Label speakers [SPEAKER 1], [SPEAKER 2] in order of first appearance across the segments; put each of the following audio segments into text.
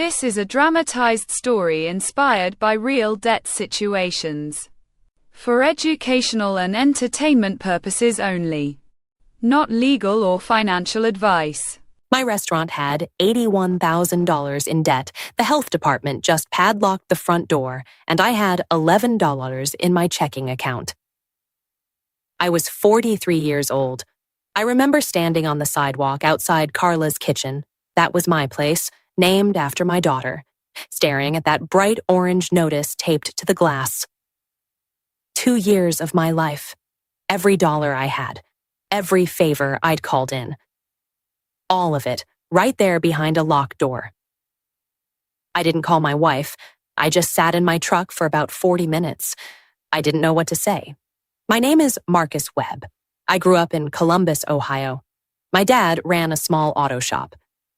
[SPEAKER 1] This is a dramatized story inspired by real debt situations. For educational and entertainment purposes only. Not legal or financial advice.
[SPEAKER 2] My restaurant had $81,000 in debt. The health department just padlocked the front door, and I had $11 in my checking account. I was 43 years old. I remember standing on the sidewalk outside Carla's kitchen. That was my place, named after my daughter, staring at that bright orange notice taped to the glass. 2 years of my life. Every dollar I had. Every favor I'd called in. All of it, right there behind a locked door. I didn't call my wife. I just sat in my truck for about 40 minutes. I didn't know what to say. My name is Marcus Webb. I grew up in Columbus, Ohio. My dad ran a small auto shop.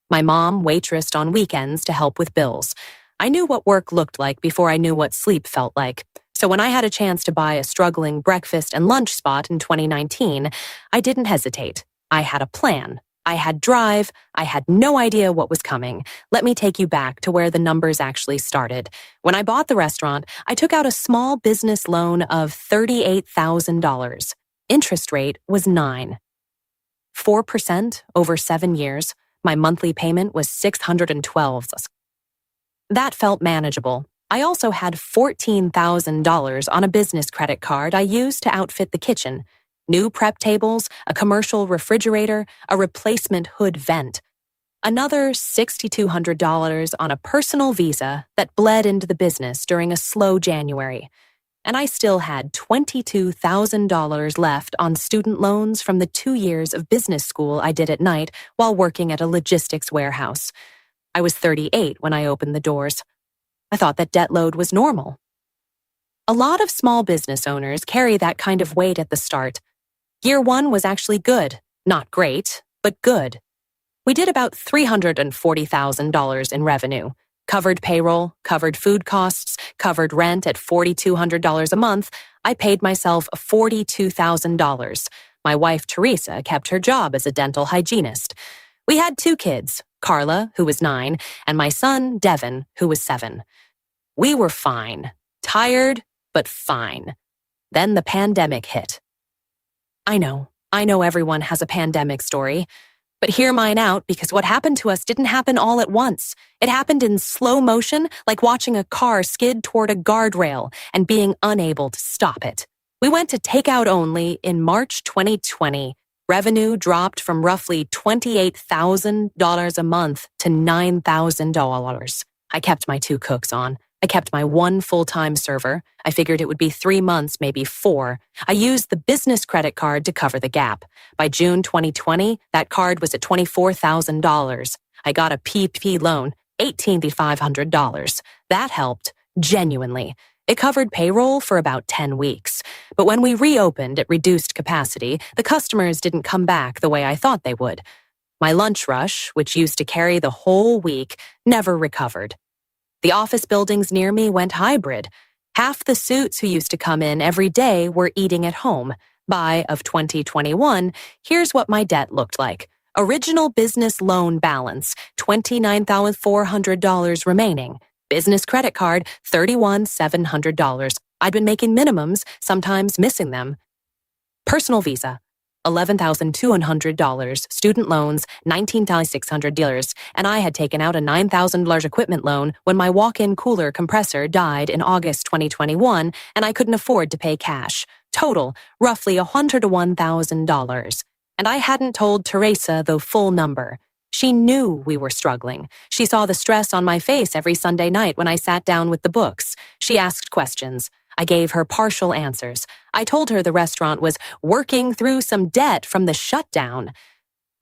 [SPEAKER 2] My mom waitressed on weekends to help with bills. I knew what work looked like before I knew what sleep felt like. So when I had a chance to buy a struggling breakfast and lunch spot in 2019, I didn't hesitate. I had a plan. I had drive. I had no idea what was coming. Let me take you back to where the numbers actually started. When I bought the restaurant, I took out a small business loan of $38,000. Interest rate was 9%. 4% over 7 years. My monthly payment was $612. That felt manageable. I also had $14,000 on a business credit card I used to outfit the kitchen. New prep tables, a commercial refrigerator, a replacement hood vent. Another $6,200 on a personal visa that bled into the business during a slow January. And I still had $22,000 left on student loans from the 2 years of business school I did at night while working at a logistics warehouse. I was 38 when I opened the doors. I thought that debt load was normal. A lot of small business owners carry that kind of weight at the start. Year 1 was actually good. Not great, but good. We did about $340,000 in revenue. Covered payroll, covered food costs, covered rent at $4,200 a month. I paid myself $42,000. My wife, Teresa, kept her job as a dental hygienist. We had 2 kids, Carla, who was 9, and my son, Devin, who was 7. We were fine. Tired, but fine. Then the pandemic hit. I know everyone has a pandemic story. But hear mine out because what happened to us didn't happen all at once. It happened in slow motion, like watching a car skid toward a guardrail and being unable to stop it. We went to takeout only in March 2020. Revenue dropped from roughly $28,000 a month to $9,000. I kept my 2 cooks on. I kept my 1 full-time server. I figured it would be 3 months, maybe 4. I used the business credit card to cover the gap. By June 2020, that card was at $24,000. I got a PPP loan, $18,500. That helped, genuinely. It covered payroll for about 10 weeks. But when we reopened at reduced capacity, the customers didn't come back the way I thought they would. My lunch rush, which used to carry the whole week, never recovered. The office buildings near me went hybrid. Half the suits who used to come in every day were eating at home. By of 2021, here's what my debt looked like. Original business loan balance, $29,400 remaining. Business credit card, $31,700. I'd been making minimums, sometimes missing them. Personal visa, $11,200. Student loans, $19,600. And I had taken out a $9,000 equipment loan when my walk-in cooler compressor died in August 2021 and I couldn't afford to pay cash. Total, roughly $101,000. And I hadn't told Teresa the full number. She knew we were struggling. She saw the stress on my face every Sunday night when I sat down with the books. She asked questions. I gave her partial answers. I told her the restaurant was working through some debt from the shutdown.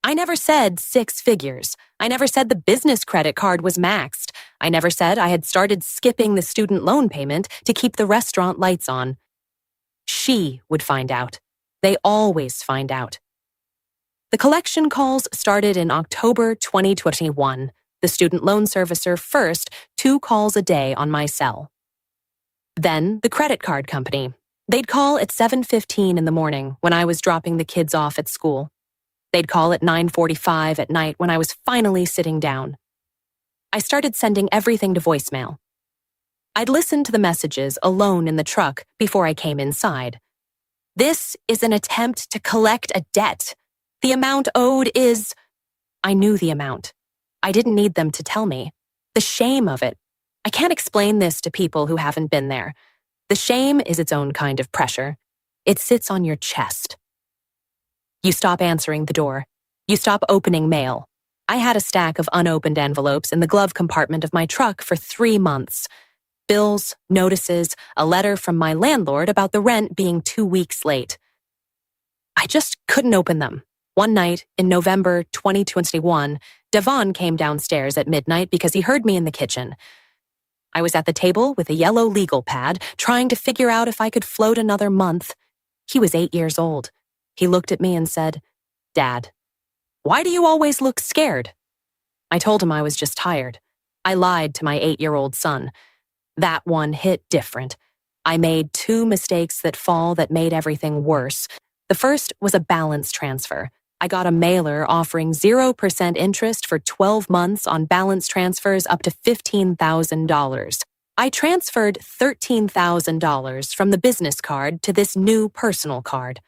[SPEAKER 2] I never said 6 figures. I never said the business credit card was maxed. I never said I had started skipping the student loan payment to keep the restaurant lights on. She would find out. They always find out. The collection calls started in October 2021. The student loan servicer first, 2 calls a day on my cell. Then the credit card company. They'd call at 7:15 in the morning when I was dropping the kids off at school. They'd call at 9:45 at night when I was finally sitting down. I started sending everything to voicemail. I'd listened to the messages alone in the truck before I came inside. This is an attempt to collect a debt. The amount owed is... I knew the amount. I didn't need them to tell me. The shame of it. I can't explain this to people who haven't been there. The shame is its own kind of pressure. It sits on your chest. You stop answering the door. You stop opening mail. I had a stack of unopened envelopes in the glove compartment of my truck for 3 months. Bills, notices, a letter from my landlord about the rent being 2 weeks late. I just couldn't open them. One night, in November 2021, Devon came downstairs at midnight because he heard me in the kitchen. I was at the table with a yellow legal pad, trying to figure out if I could float another month. He was 8 years old. He looked at me and said, "Dad, why do you always look scared?" I told him I was just tired. I lied to my 8-year-old son. That one hit different. I made 2 mistakes that made everything worse. The first was a balance transfer. I got a mailer offering 0% interest for 12 months on balance transfers up to $15,000. I transferred $13,000 from the business card to this new personal card.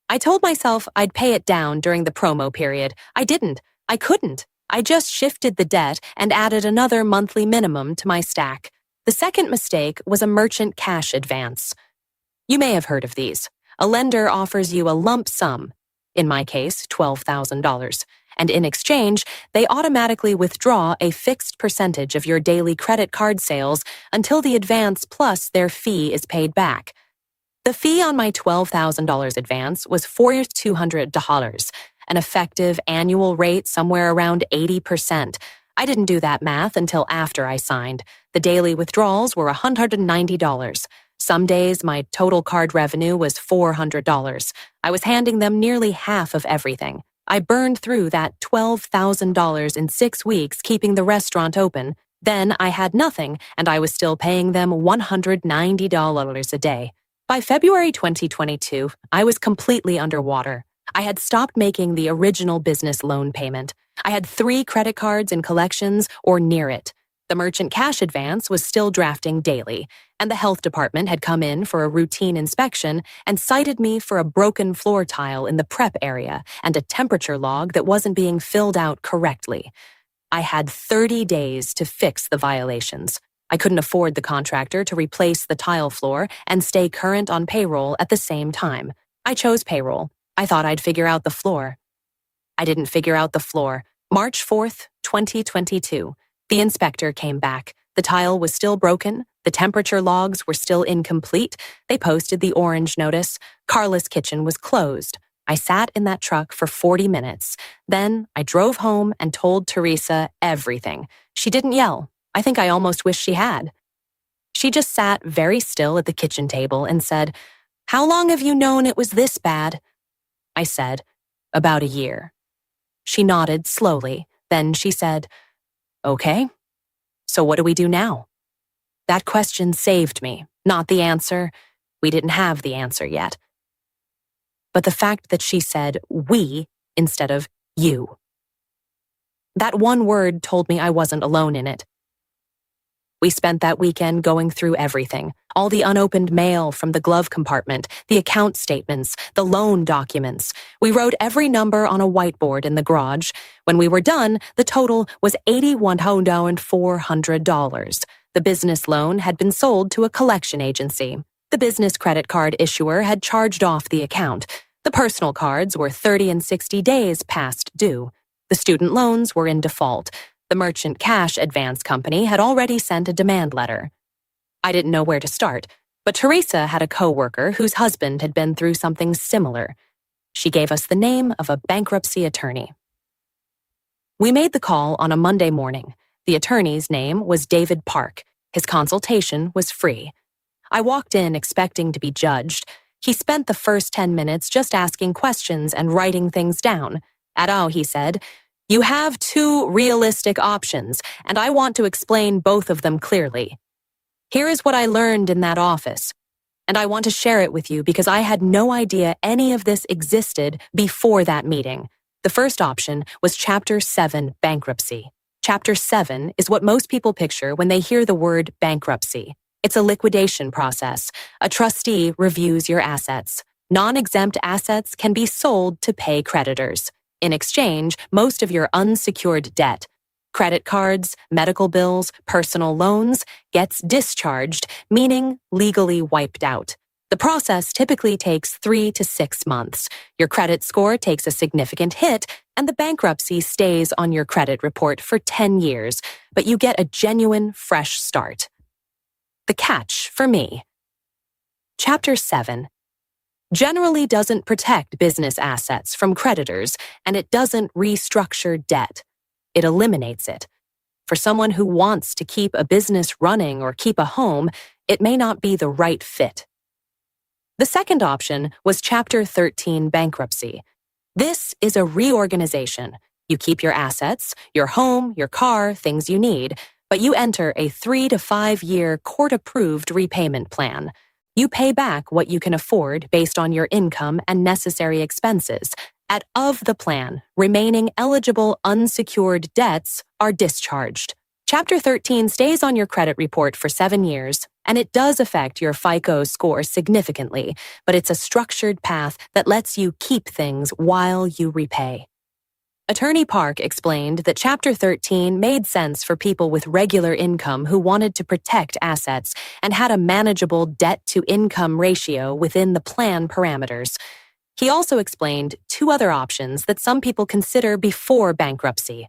[SPEAKER 2] I told myself I'd pay it down during the promo period. I didn't. I couldn't. I just shifted the debt and added another monthly minimum to my stack. The second mistake was a merchant cash advance. You may have heard of these. A lender offers you a lump sum, in my case, $12,000, and in exchange, they automatically withdraw a fixed percentage of your daily credit card sales until the advance plus their fee is paid back. The fee on my $12,000 advance was $4,200, an effective annual rate somewhere around 80%. I didn't do that math until after I signed. The daily withdrawals were $190. Some days, my total card revenue was $400. I was handing them nearly half of everything. I burned through that $12,000 in 6 weeks, keeping the restaurant open. Then I had nothing, and I was still paying them $190 a day. By February 2022, I was completely underwater. I had stopped making the original business loan payment. I had 3 credit cards in collections or near it. The merchant cash advance was still drafting daily, and the health department had come in for a routine inspection and cited me for a broken floor tile in the prep area and a temperature log that wasn't being filled out correctly. I had 30 days to fix the violations. I couldn't afford the contractor to replace the tile floor and stay current on payroll at the same time. I chose payroll. I thought I'd figure out the floor. I didn't figure out the floor. March 4th, 2022. The inspector came back. The tile was still broken. The temperature logs were still incomplete. They posted the orange notice. Carla's kitchen was closed. I sat in that truck for 40 minutes. Then I drove home and told Teresa everything. She didn't yell. I think I almost wish she had. She just sat very still at the kitchen table and said, "How long have you known it was this bad?" I said, "About a year." She nodded slowly. Then she said, "Okay, so what do we do now?" That question saved me, not the answer. We didn't have the answer yet. But the fact that she said we instead of you. That one word told me I wasn't alone in it. We spent that weekend going through everything, all the unopened mail from the glove compartment, the account statements, the loan documents. We wrote every number on a whiteboard in the garage. When we were done, the total was $81,400. The business loan had been sold to a collection agency. The business credit card issuer had charged off the account. The personal cards were 30 and 60 days past due. The student loans were in default. The merchant cash advance company had already sent a demand letter. I didn't know where to start, but Teresa had a coworker whose husband had been through something similar. She gave us the name of a bankruptcy attorney. We made the call on a Monday morning. The attorney's name was David Park. His consultation was free. I walked in expecting to be judged. He spent the first 10 minutes just asking questions and writing things down. He said, "You have 2 realistic options, and I want to explain both of them clearly. Here is what I learned in that office, and I want to share it with you because I had no idea any of this existed before that meeting. The first option was Chapter 7 bankruptcy. Chapter 7 is what most people picture when they hear the word bankruptcy. It's a liquidation process. A trustee reviews your assets. Non-exempt assets can be sold to pay creditors. In exchange, most of your unsecured debt, credit cards, medical bills, personal loans, gets discharged, meaning legally wiped out. The process typically takes 3 to 6 months. Your credit score takes a significant hit, and the bankruptcy stays on your credit report for 10 years, but you get a genuine, fresh start. The catch for me. Chapter 7 generally doesn't protect business assets from creditors, and it doesn't restructure debt. It eliminates it. For someone who wants to keep a business running or keep a home, it may not be the right fit. The second option was Chapter 13 bankruptcy. This is a reorganization. You keep your assets, your home, your car, things you need, but you enter a 3 to 5 year court-approved repayment plan. You pay back what you can afford based on your income and necessary expenses. Of the plan, remaining eligible unsecured debts are discharged. Chapter 13 stays on your credit report for 7 years, and it does affect your FICO score significantly, but it's a structured path that lets you keep things while you repay. Attorney Park explained that Chapter 13 made sense for people with regular income who wanted to protect assets and had a manageable debt-to-income ratio within the plan parameters. He also explained 2 other options that some people consider before bankruptcy.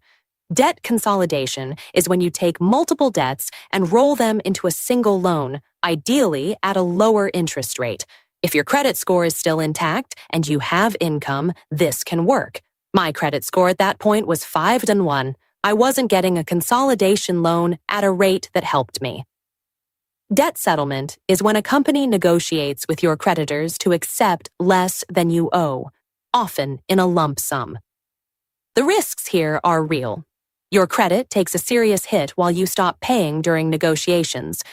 [SPEAKER 2] Debt consolidation is when you take multiple debts and roll them into a single loan, ideally at a lower interest rate. If your credit score is still intact and you have income, this can work. My credit score at that point was 5-1. I wasn't getting a consolidation loan at a rate that helped me. Debt settlement is when a company negotiates with your creditors to accept less than you owe, often in a lump sum. The risks here are real. Your credit takes a serious hit while you stop paying during negotiations.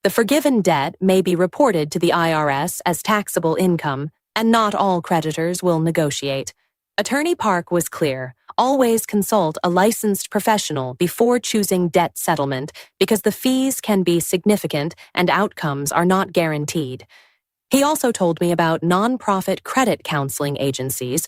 [SPEAKER 2] The forgiven debt may be reported to the IRS as taxable income, and not all creditors will negotiate. Attorney Park was clear. Always consult a licensed professional before choosing debt settlement because the fees can be significant and outcomes are not guaranteed. He also told me about nonprofit credit counseling agencies,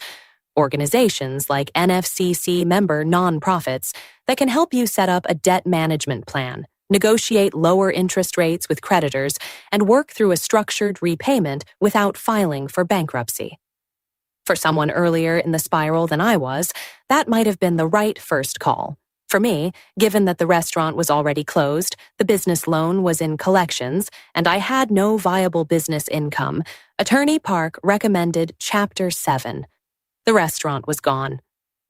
[SPEAKER 2] organizations like NFCC member nonprofits that can help you set up a debt management plan, negotiate lower interest rates with creditors, and work through a structured repayment without filing for bankruptcy. For someone earlier in the spiral than I was, that might have been the right first call. For me, given that the restaurant was already closed, the business loan was in collections, and I had no viable business income, Attorney Park recommended Chapter 7. The restaurant was gone.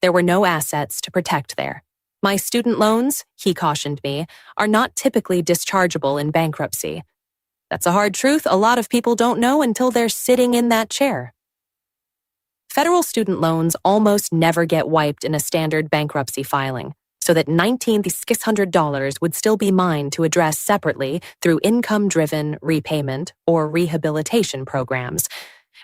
[SPEAKER 2] There were no assets to protect there. My student loans, he cautioned me, are not typically dischargeable in bankruptcy. That's a hard truth a lot of people don't know until they're sitting in that chair. Federal student loans almost never get wiped in a standard bankruptcy filing, so that $19,600 would still be mine to address separately through income-driven repayment or rehabilitation programs.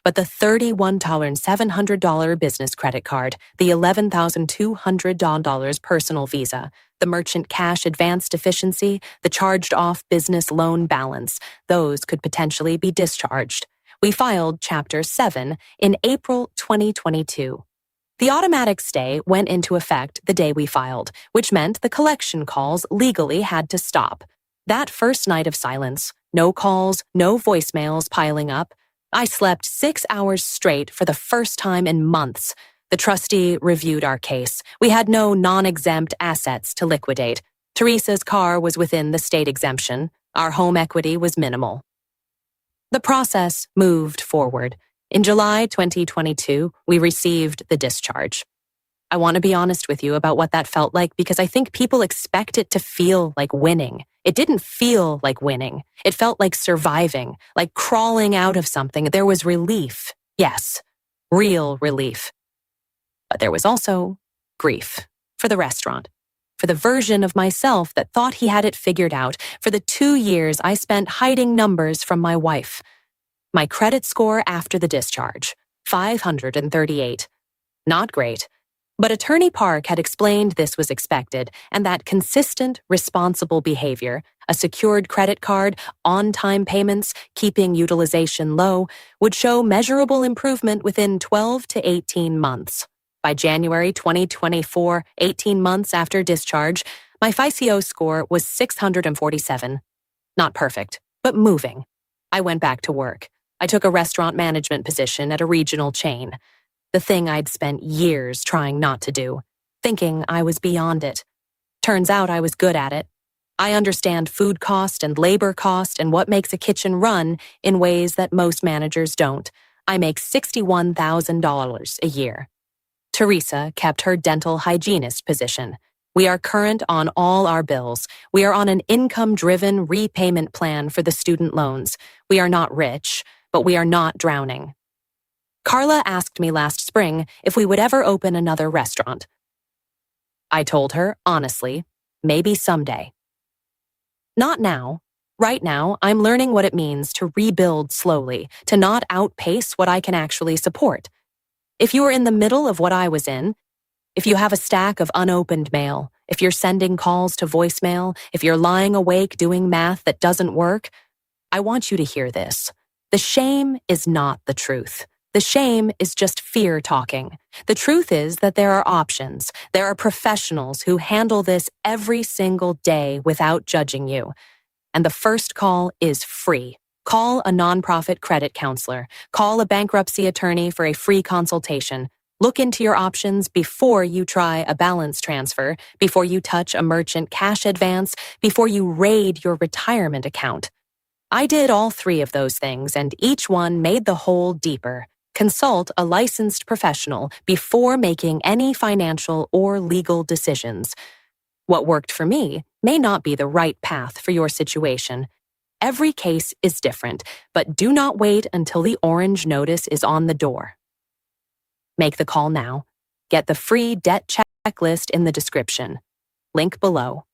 [SPEAKER 2] But the $31,700 business credit card, the $11,200 personal visa, the merchant cash advance deficiency, the charged-off business loan balance, those could potentially be discharged. We filed Chapter 7 in April 2022. The automatic stay went into effect the day we filed, which meant the collection calls legally had to stop. That first night of silence, no calls, no voicemails piling up, I slept 6 hours straight for the first time in months. The trustee reviewed our case. We had no non-exempt assets to liquidate. Teresa's car was within the state exemption. Our home equity was minimal. The process moved forward. In July 2022, we received the discharge. I want to be honest with you about what that felt like because I think people expect it to feel like winning. It didn't feel like winning. It felt like surviving, like crawling out of something. There was relief. Yes, real relief. But there was also grief for the restaurant, for the version of myself that thought he had it figured out, for the 2 years I spent hiding numbers from my wife. My credit score after the discharge, 538. Not great. But Attorney Park had explained this was expected and that consistent, responsible behavior, a secured credit card, on-time payments, keeping utilization low, would show measurable improvement within 12 to 18 months. By January 2024, 18 months after discharge, my FICO score was 647. Not perfect, but moving. I went back to work. I took a restaurant management position at a regional chain. The thing I'd spent years trying not to do, thinking I was beyond it. Turns out I was good at it. I understand food cost and labor cost and what makes a kitchen run in ways that most managers don't. I make $61,000 a year. Teresa kept her dental hygienist position. We are current on all our bills. We are on an income-driven repayment plan for the student loans. We are not rich, but we are not drowning. Carla asked me last spring if we would ever open another restaurant. I told her, honestly, maybe someday. Not now. Right now, I'm learning what it means to rebuild slowly, to not outpace what I can actually support. If you are in the middle of what I was in, if you have a stack of unopened mail, if you're sending calls to voicemail, if you're lying awake doing math that doesn't work, I want you to hear this. The shame is not the truth. The shame is just fear talking. The truth is that there are options. There are professionals who handle this every single day without judging you. And the first call is free. Call a nonprofit credit counselor. Call a bankruptcy attorney for a free consultation. Look into your options before you try a balance transfer, before you touch a merchant cash advance, before you raid your retirement account. I did all three of those things, and each one made the hole deeper. Consult a licensed professional before making any financial or legal decisions. What worked for me may not be the right path for your situation. Every case is different, but do not wait until the orange notice is on the door. Make the call now. Get the free debt checklist in the description. Link below.